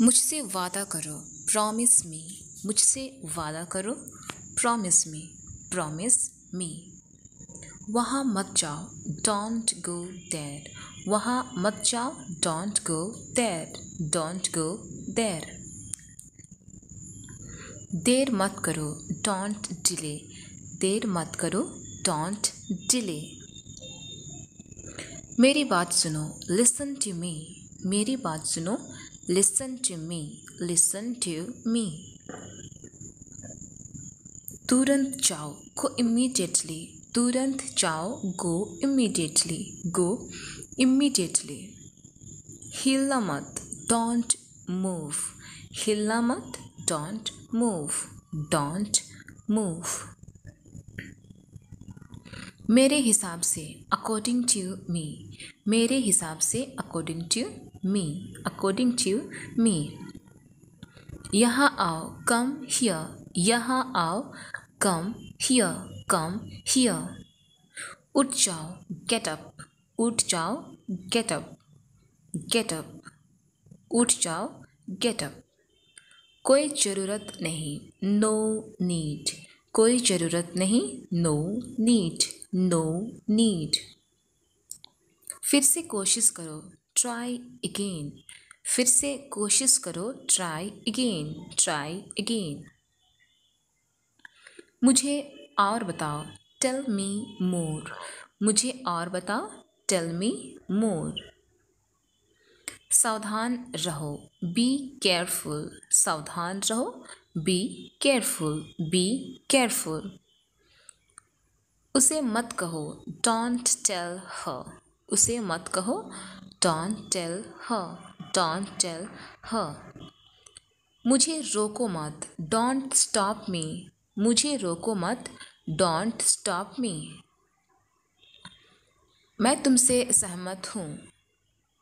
मुझसे वादा करो, प्रॉमिस मी। मुझसे वादा करो, प्रॉमिस मी, प्रॉमिस मी। वहाँ मत जाओ, डोंट गो देयर। वहाँ मत जाओ, don't go there, don't go there. देर मत करो, डोंट डिले। देर मत करो, डोंट डिले। मेरी बात सुनो, लिसन टू मी। मेरी बात सुनो, listen to me, listen to me. तुरंत जाओ, गो इमीडिएटली। तुरंत जाओ, गो इमीडिएटली, गो इमीडिएटली। हिलना मत, डोंट मूव। हिलना मत, डोंट मूव, डोंट मूव। मेरे हिसाब से, अकॉर्डिंग टू मी। मेरे हिसाब से, according to me, according to me. यहाँ आओ, कम हियर। यहाँ आओ, कम हियर, कम हियर। उठ जाओ, गेट अप। उठ जाओ, गेट अप, गेट अप। उठ जाओ, गेट अप। कोई ज़रूरत नहीं, नो नीड। कोई ज़रूरत नहीं, नो नीड, नो नीड। फिर से कोशिश करो, ट्राई अगेन। फिर से कोशिश करो, ट्राई अगेन, ट्राई अगेन। मुझे और बताओ, टेल मी मोर। मुझे और बताओ, टेल मी मोर। सावधान रहो, बी केयरफुल। सावधान रहो, बी केयरफुल, बी केयरफुल। उसे मत कहो, डोंट टेल हर। उसे मत कहो, don't tell her, don't tell her. मुझे रोको मत, डोंट स्टॉप मी। मुझे रोको मत, डोंट स्टॉप मी। मैं तुमसे सहमत हूँ,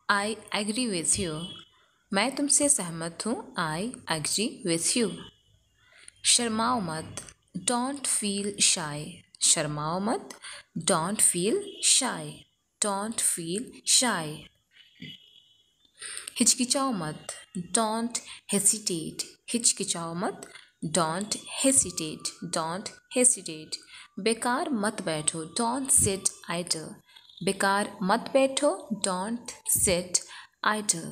आई एग्री विथ यू। मैं तुमसे सहमत हूँ, आई एग्री विथ यू। शर्माओ मत, डोंट फील शाय। शर्माओ मत, don't feel shy, don't feel shy. हिचकिचाओ मत, डोंट हेसिटेट। हिचकिचाओ मत, डोंट हेसिटेट, डोंट हेसिटेट। बेकार मत बैठो, डोंट सिट आइडल। बेकार मत बैठो, don't sit idle,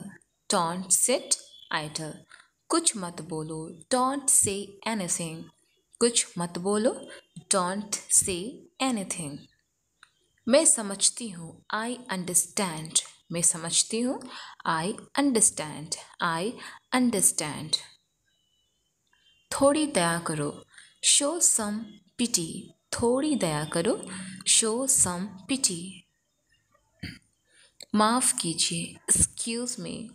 don't sit idle. कुछ मत बोलो, डोंट से एनीथिंग। कुछ मत बोलो, डोंट से एनीथिंग। मैं समझती हूँ, आई अंडरस्टैंड। मैं समझती हूँ, आई अंडरस्टैंड, आई अंडरस्टैंड। थोड़ी दया करो, शो सम पिटी। थोड़ी दया करो, शो सम पिटी। माफ़ कीजिए, एक्सक्यूज़ मी।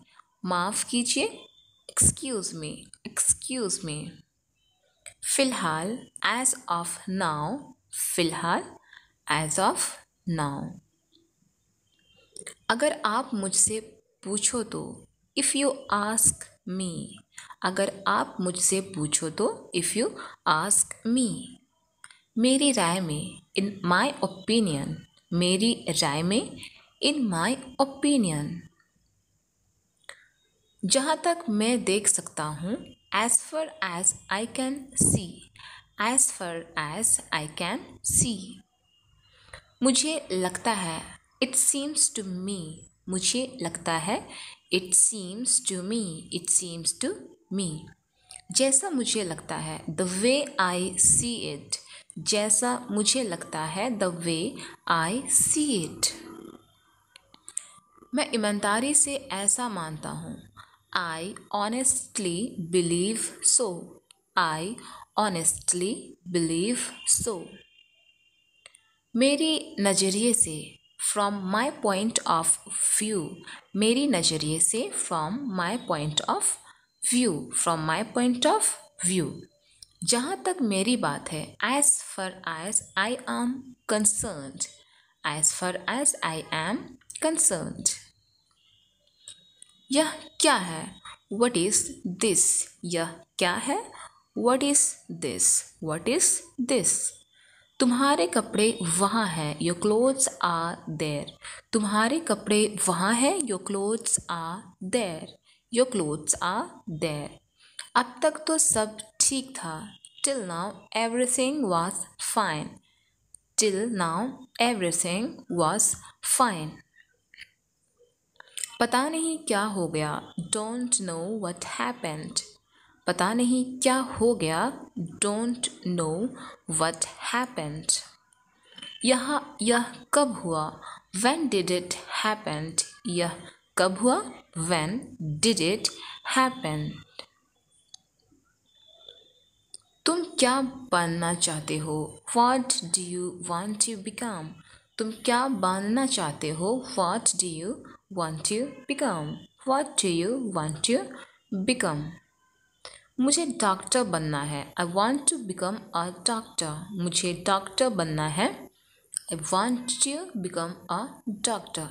माफ़ कीजिए, एक्सक्यूज़ मी, एक्सक्यूज़ मी। फ़िलहाल, एज ऑफ नाउ। फ़िलहाल, एज ऑफ नाउ। अगर आप मुझसे पूछो तो, इफ़ यू आस्क मी। अगर आप मुझसे पूछो तो, इफ़ यू आस्क मी। मेरी राय में, इन माई ओपिनियन। मेरी राय में, इन माई ओपिनियन। जहाँ तक मैं देख सकता हूँ, as far as I can see. As far as I can see. मुझे लगता है, इट सीम्स टू मी। मुझे लगता है, it seems to me, it seems to me. जैसा मुझे लगता है, the way I see it. जैसा मुझे लगता है, the way I see it. मैं ईमानदारी से ऐसा मानता हूँ, I honestly believe so. I honestly believe so. मेरी नज़रिए से, from my point of view. मेरी नज़रिए से, from my point of view, from my point of view. जहाँ तक मेरी बात है, as far as I am concerned. As far as I am concerned. यह क्या है, वट इज़ दिस। यह क्या है, what is this, what is this. तुम्हारे कपड़े वहाँ हैं, योर क्लोथ्स आर देयर। तुम्हारे कपड़े वहाँ हैं, your clothes are there, your clothes are there. अब तक तो सब ठीक था। Till now everything was fine. Till now everything was fine. पता नहीं क्या हो गया। Don't know what happened. पता नहीं क्या हो गया। Don't know what happened. यह कब हुआ। When did it happen? यह कब हुआ। When did it happen? तुम क्या बनना चाहते हो। What do you want to become? तुम क्या बनना चाहते हो। What do you want to become? What do you want to become? मुझे डॉक्टर बनना है। I want to become a doctor. मुझे डॉक्टर बनना है। I want to become a doctor.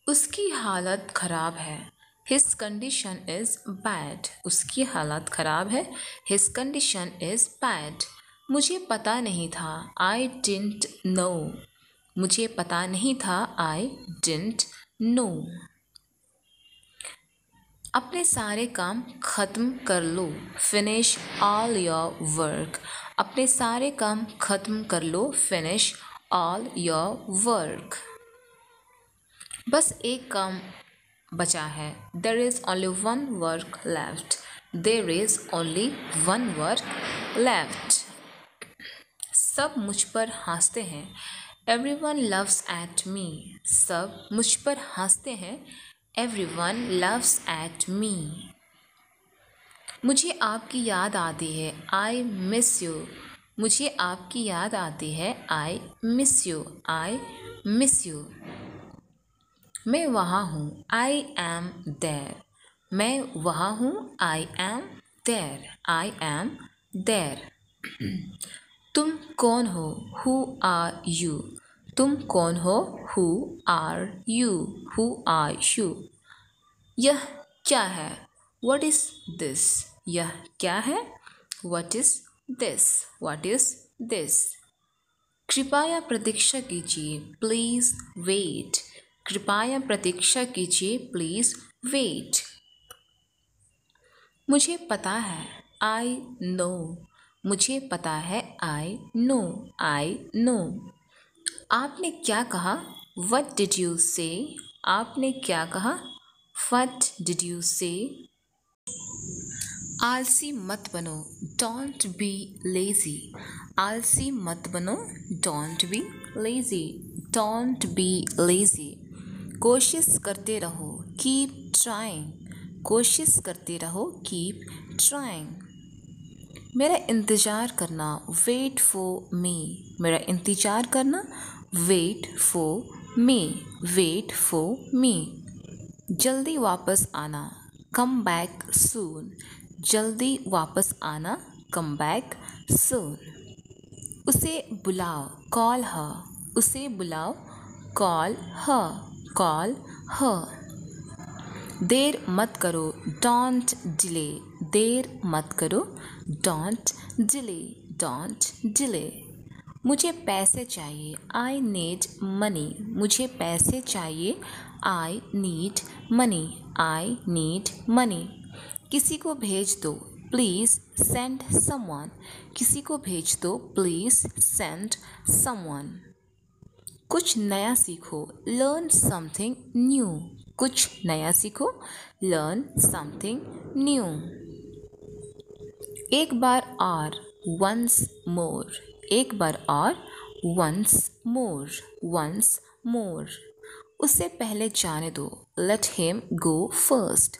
उसकी हालत खराब है। His condition is bad. उसकी हालत खराब है। His condition is bad. मुझे पता नहीं था। I didn't know. मुझे पता नहीं था। I didn't know. अपने सारे काम ख़त्म कर लो। Finish all your work. अपने सारे काम ख़त्म कर लो। Finish all your work. बस एक काम बचा है। There is only one work left. There is only one work left. सब मुझ पर हंसते हैं। Everyone laughs at me. सब मुझ पर हंसते हैं। Everyone laughs at me. मुझे आपकी याद आती है। I miss you. मुझे आपकी याद आती है। I miss you. I miss you. मैं वहाँ हूँ। I am there. मैं वहाँ हूँ। I am there. I am there. तुम कौन हो। Who are you? तुम कौन हो। Who are you? Who are you? यह क्या है। What is this? यह क्या है। What is this? What is this? कृपया प्रतीक्षा कीजिए। Please wait. कृपया प्रतीक्षा कीजिए। Please wait. मुझे पता है। I know. मुझे पता है। I know. I know. आपने क्या कहा। What did you say? आपने क्या कहा। What did you say? आलसी मत बनो। Don't be lazy. आलसी मत बनो। Don't be lazy. Don't be lazy. कोशिश करते रहो। Keep trying. कोशिश करते रहो। Keep trying. मेरा इंतज़ार करना। Wait for me. मेरा इंतज़ार करना। Wait for me. Wait for me. जल्दी वापस आना। Come back soon. जल्दी वापस आना। Come back soon. उसे बुलाओ। Call her. उसे बुलाओ। Call her. Call her. देर मत करो। Don't delay. देर मत करो। Don't delay. Don't delay. मुझे पैसे चाहिए। I need money. मुझे पैसे चाहिए। I need money. I need money. किसी को भेज दो। Please send someone. किसी को भेज दो। Please send someone. कुछ नया सीखो। Learn something new. कुछ नया सीखो। Learn something new. एक बार और। Once more. एक बार और। Once more. Once more. उसे पहले जाने दो। Let him go first.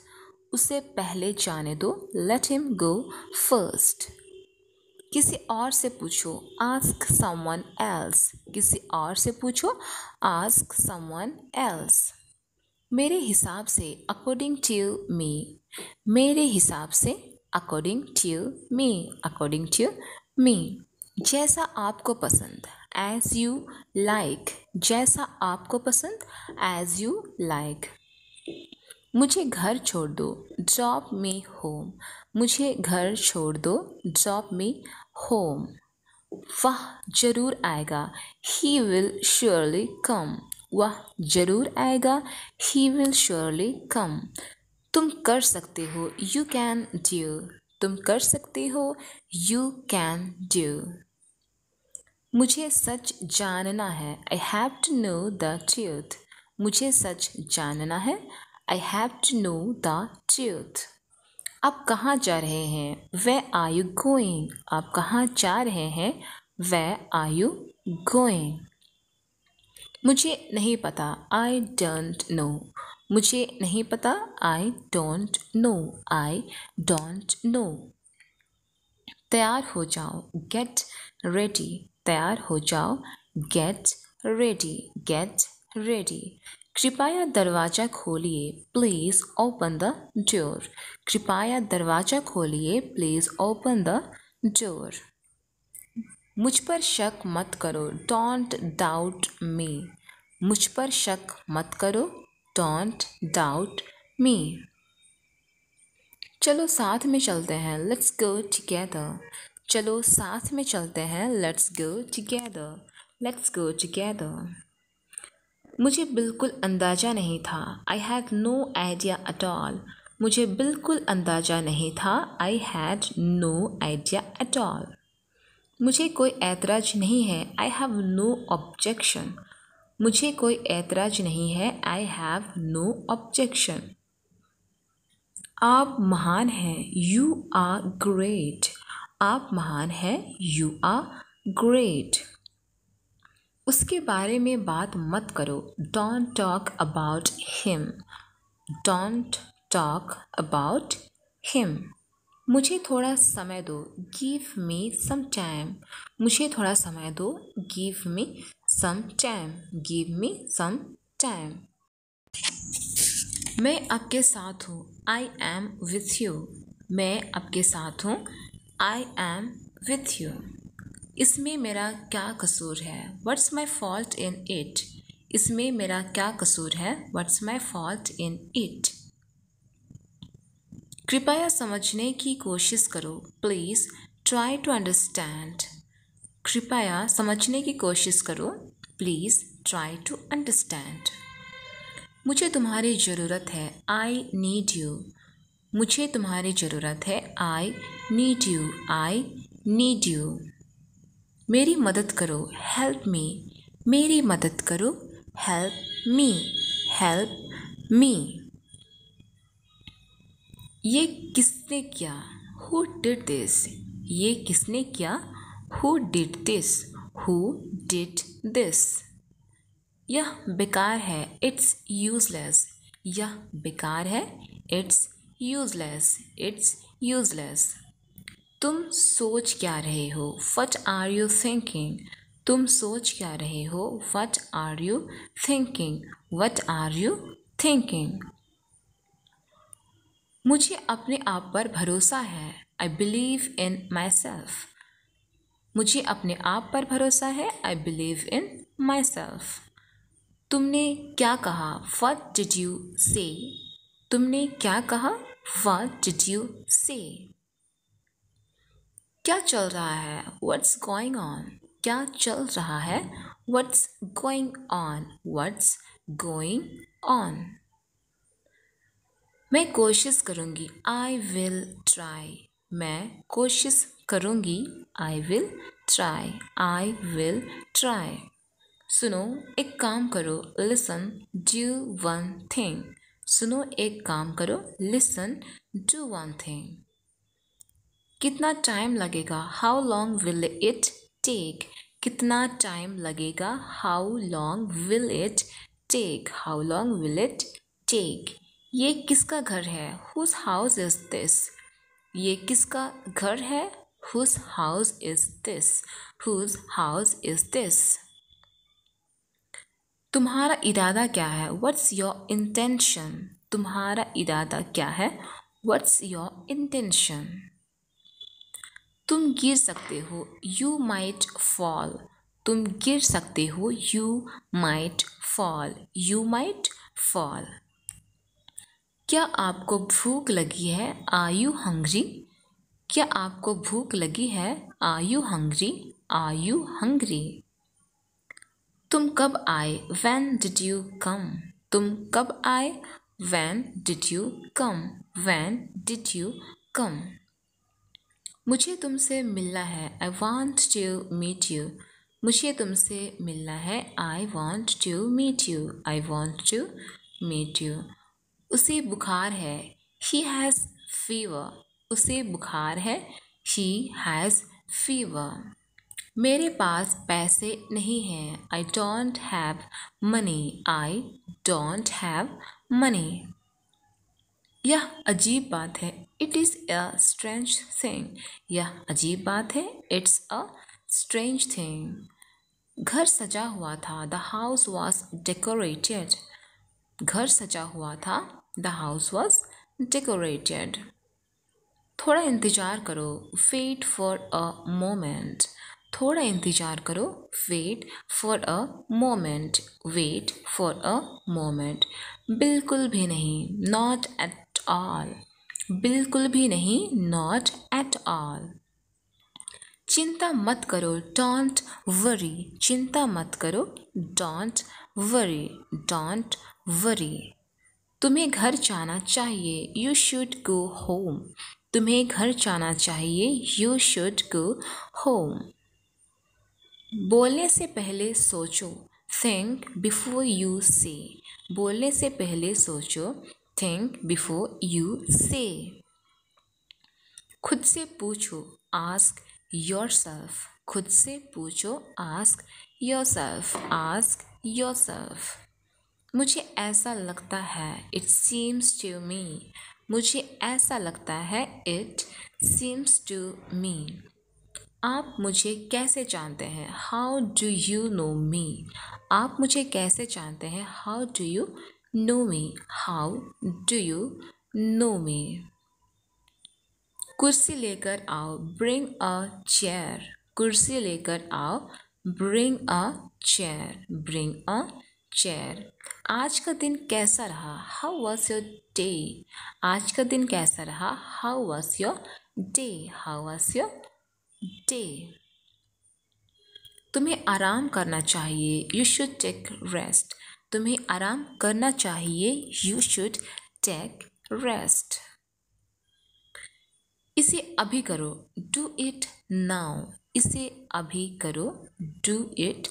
उसे पहले जाने दो। Let him go first. किसी और से पूछो। Ask someone else. किसी और से पूछो। Ask someone else. मेरे हिसाब से according to me. मेरे हिसाब से according to me. According to me. जैसा आपको पसंद। As you like. जैसा आपको पसंद। As you like. मुझे घर छोड़ दो। Drop me home. मुझे घर छोड़ दो। Drop me home. वह जरूर आएगा। He will surely come. वह जरूर आएगा। He will surely come. तुम कर सकते हो। You can do. तुम कर सकते हो। You can do. मुझे सच जानना है। I have to know the truth. मुझे सच जानना है। I have to know the truth. आप कहाँ जा रहे हैं? Where are you going? आप कहाँ जा रहे हैं? Where are you going? मुझे नहीं पता। I don't know. मुझे नहीं पता। I don't know. I don't know. तैयार हो जाओ। Get ready. तैयार हो जाओ। Get ready. Get ready. कृपया दरवाजा खोलिए। Please open the door. कृपया दरवाजा खोलिए। Please open the door. मुझ पर शक मत करो। Don't doubt me. मुझ पर शक मत करो। Don't doubt me. चलो साथ में चलते हैं। Let's go together. चलो साथ में चलते हैं। Let's go together. Let's go together. मुझे बिल्कुल अंदाज़ा नहीं था। I had no idea at all. मुझे बिल्कुल अंदाज़ा नहीं था। I had no idea at all. मुझे कोई ऐतराज नहीं है। I have no objection. मुझे कोई ऐतराज नहीं है। I have no objection. आप महान हैं। You are great. आप महान हैं। You are great. उसके बारे में बात मत करो। Don't talk about him. Don't talk about him. मुझे थोड़ा समय दो। Give me some time. मुझे थोड़ा समय दो। Give me some time. Give me some time. मैं आपके साथ हूँ। I am with you. मैं आपके साथ हूँ। I am with you. इसमें मेरा क्या कसूर है? What's my fault in it? इसमें मेरा क्या कसूर है? What's my fault in it? कृपया समझने की कोशिश करो। Please try to understand. कृपया समझने की कोशिश करो। Please try to understand. मुझे तुम्हारी ज़रूरत है। I need you. मुझे तुम्हारी ज़रूरत है। I need you. I need you. मेरी मदद करो। Help me. मेरी मदद करो। Help me. Help me. ये किसने किया? Who did this? ये किसने किया? Who did this? Who did this? यह बेकार है। It's useless. यह बेकार है। It's useless. It's useless. तुम सोच क्या रहे हो? What are you thinking? तुम सोच क्या रहे हो? What are you thinking? What are you thinking? मुझे अपने आप पर भरोसा है। I believe in myself. मुझे अपने आप पर भरोसा है। I believe in myself. तुमने क्या कहा? What did you say? तुमने क्या कहा? What did you say? क्या चल रहा है? What's going on? क्या चल रहा है? What's going on? What's going on? मैं कोशिश करूँगी। I will try. मैं कोशिश करूँगी। I will try. I will try. सुनो एक काम करो। Listen, do one thing. सुनो एक काम करो। Listen, do one thing. कितना टाइम लगेगा? How long will it take? कितना टाइम लगेगा? How long will it take? How long will it take? ये किसका घर है? Whose house is this? ये किसका घर है? Whose house is this? Whose house is this? तुम्हारा इरादा क्या है? What's your intention? तुम्हारा इरादा क्या है? What's your intention? तुम गिर सकते हो। You might fall. तुम गिर सकते हो। You might fall. You might fall. क्या आपको भूख लगी है? Are you hungry? क्या आपको भूख लगी है? Are you hungry? Are you hungry? तुम कब आए? When did you come? तुम कब आए? When did you come? When did you come? मुझे तुमसे मिलना है। I want to meet you. मुझे तुमसे मिलना है। I want to meet you. I want to meet you. उसे बुखार है। He has fever. उसे बुखार है। He has fever. मेरे पास पैसे नहीं हैं। I don't have money. I don't have money. यह अजीब बात है। It is a strange thing. यह अजीब बात है। It's a strange thing. घर सजा हुआ था। The house was decorated. घर सजा हुआ था। The house was decorated. थोड़ा इंतज़ार करो। Wait for a moment. थोड़ा इंतज़ार करो। Wait for a moment. Wait for a moment. बिल्कुल भी नहीं। Not at all. बिल्कुल भी नहीं। Not at all. चिंता मत करो। Don't worry. चिंता मत करो। Don't worry. Don't worry. तुम्हें घर जाना चाहिए। You should go home. तुम्हें घर जाना चाहिए। You should go home. बोलने से पहले सोचो। Think before you say. बोलने से पहले सोचो। Think before you say. खुद से पूछो। Ask yourself. खुद से पूछो। Ask yourself. Ask yourself. मुझे ऐसा लगता है। It seems to me. मुझे ऐसा लगता है। It seems to me. आप मुझे कैसे जानते हैं? How do you know me? आप मुझे कैसे जानते हैं? How do you know me? How do you know me? कुर्सी लेकर आओ। Bring a chair. कुर्सी लेकर आओ। Bring a chair. Bring a chair. आज का दिन कैसा रहा? How was your day? आज का दिन कैसा रहा? How was your day? How was your day? तुम्हें आराम करना चाहिए। You should take rest. तुम्हें आराम करना चाहिए। You should take rest. इसे अभी करो। Do it now. इसे अभी करो। Do it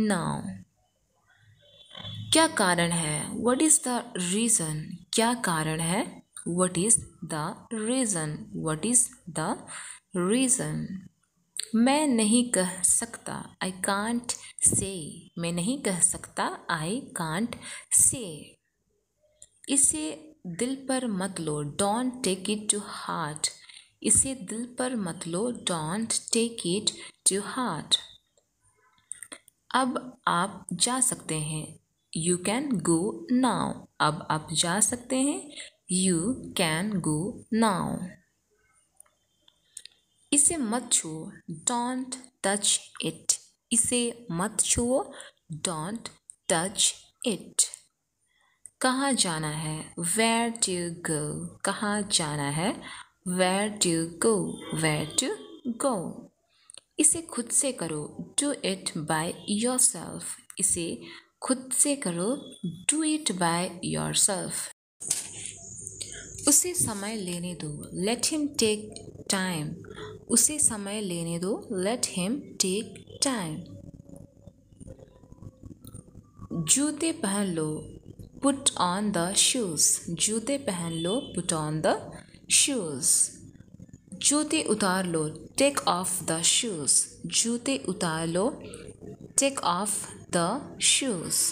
now. क्या कारण है? What is the reason? क्या कारण है? What is the reason? What is the reason? मैं नहीं कह सकता। I can't say. मैं नहीं कह सकता। I can't say. इसे दिल पर मत लो। Don't take it to heart. इसे दिल पर मत लो। Don't take it to heart. अब आप जा सकते हैं। You can go now. अब आप जा सकते हैं। You can go now. इसे मत छुओ। Don't touch it. इसे मत छुओ। Don't touch it. कहाँ जाना है? Where to go? कहाँ जाना है? Where to go? Where to go? इसे खुद से करो। Do it by yourself. इसे खुद से करो। Do it by yourself. उसे समय लेने दो। Let him take time. उसे समय लेने दो। Let him take time. जूते पहन लो। Put on the shoes. जूते पहन लो। Put on the shoes. जूते उतार लो। Take off the shoes. जूते उतार लो। Take off the shoes.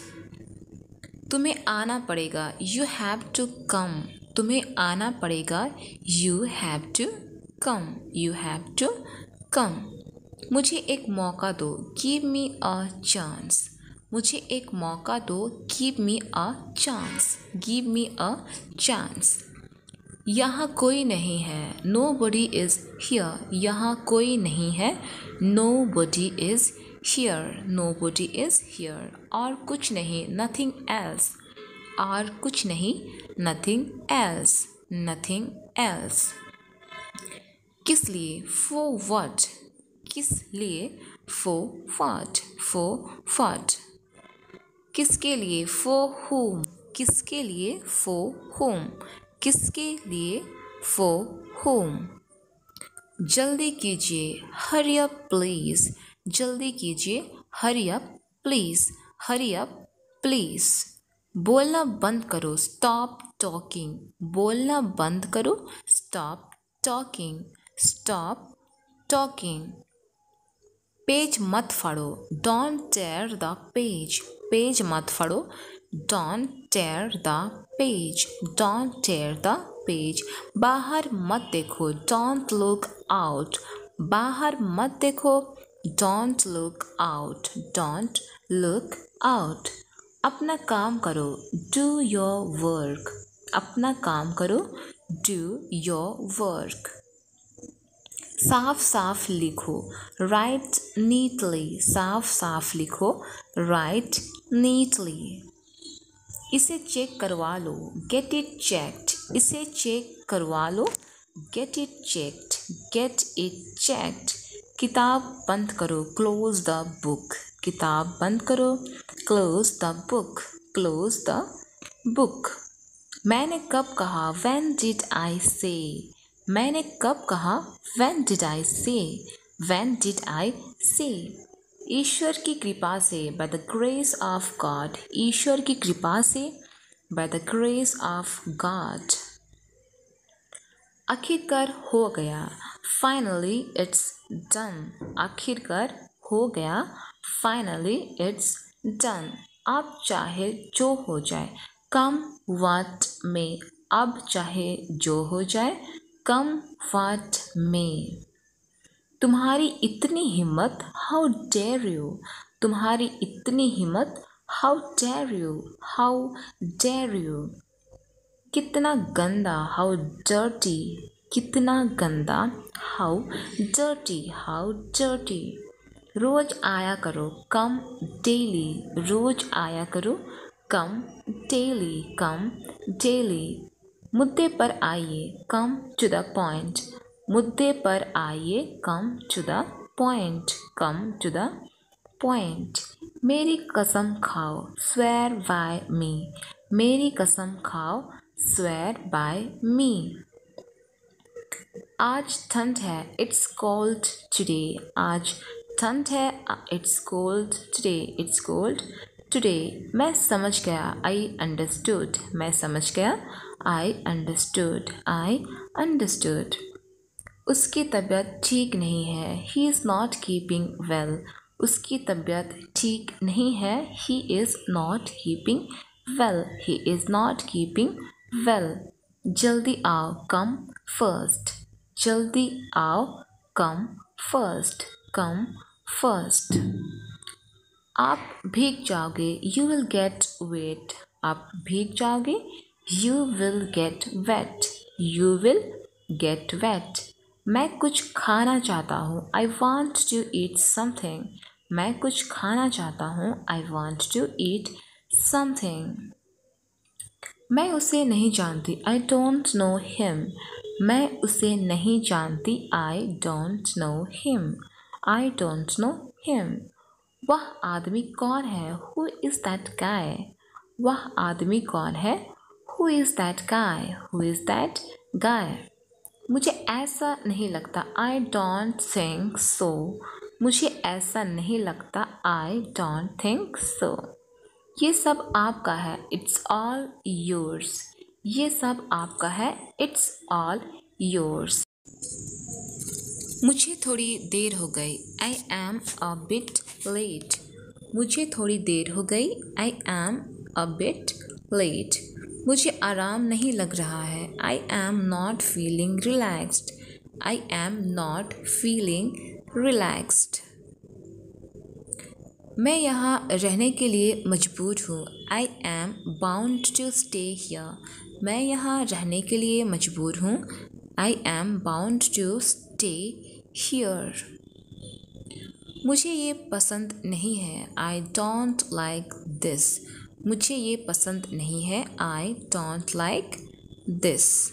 तुम्हें आना पड़ेगा। You have to come. तुम्हें आना पड़ेगा। You have to come. You have to come. मुझे एक मौका दो। Give me a chance. मुझे एक मौका दो। Give me a chance. Give me a chance. यहाँ कोई नहीं है। Nobody is here. यहाँ कोई नहीं है। Nobody is here. Nobody is here. और कुछ नहीं। Nothing else. और कुछ नहीं। Nothing else. Nothing else. किस लिए? For what? किस लिए? For what? For what? किसके लिए? For whom? किसके लिए? For whom? किसके लिए? For whom? जल्दी कीजिए, hurry up please. जल्दी कीजिए, hurry up please. Hurry up please. बोलना बंद करो, stop talking. बोलना बंद करो, stop talking. Stop talking. Page मत फाड़ो, don't tear the page. Page मत फाड़ो, don't tear the page. Don't tear the page. बाहर मत देखो, don't look out. बाहर मत देखो, don't look out. Don't look out. अपना काम करो, do your work. अपना काम करो, do your work. साफ साफ लिखो, write neatly. साफ साफ लिखो, write neatly. इसे चेक करवा लो, get it checked. इसे चेक करवा लो, get it checked. Get it checked. किताब बंद करो, close the book. किताब बंद करो, close the book. Close the book. मैंने कब कहा, when did I say? मैंने कब कहा, when did I say? When did I say? ईश्वर की कृपा से, by the grace of God. ईश्वर की कृपा से, by the grace of God. आखिरकार हो गया, finally it's done. आखिरकार हो गया, finally it's done. अब चाहे जो हो जाए, come what may. अब चाहे जो हो जाए, come what may. तुम्हारी इतनी हिम्मत, how dare you. तुम्हारी इतनी हिम्मत, how dare you. How dare you. कितना गंदा, how dirty. कितना गंदा, how dirty. How dirty. रोज आया करो, come daily. रोज आया करो, come daily. Come daily. मुद्दे पर आइए, come to the point. मुद्दे पर आइए, come to the point. Come to the point. मेरी कसम खाओ, swear by me. मेरी कसम खाओ, swear by me. आज ठंड है, it's cold today. आज ठंड है, it's cold today. It's cold today. मैं समझ गया, I understood. मैं समझ गया, I understood. I understood. उसकी तबीयत ठीक नहीं है, he is not keeping well. उसकी तबीयत ठीक नहीं है, he is not keeping well. He is not keeping well. जल्दी आओ, come first. जल्दी आओ, come first. Come first. आप भीग जाओगे, you will get wet. आप भीग जाओगे, you will get wet. You will get wet. मैं कुछ खाना चाहता हूँ, I want to eat something. मैं कुछ खाना चाहता हूँ, I want to eat something. मैं उसे नहीं जानती, I don't know him. मैं उसे नहीं जानती, I don't know him. I don't know him. वह आदमी कौन है, who is that guy? वह आदमी कौन है, who is that guy? Who is that guy? मुझे ऐसा नहीं लगता, I don't think so. मुझे ऐसा नहीं लगता, I don't think so. ये सब आपका है, it's all yours. ये सब आपका है, it's all yours. मुझे थोड़ी देर हो गई, I am a bit late. मुझे थोड़ी देर हो गई, I am a bit late. मुझे आराम नहीं लग रहा है, I am not feeling relaxed. I am not feeling relaxed. मैं यहाँ रहने के लिए मजबूर हूँ, I am bound to stay here. मैं यहाँ रहने के लिए मजबूर हूँ, I am bound to stay here. मुझे ये पसंद नहीं है, I don't like this. मुझे ये पसंद नहीं है, I don't like this.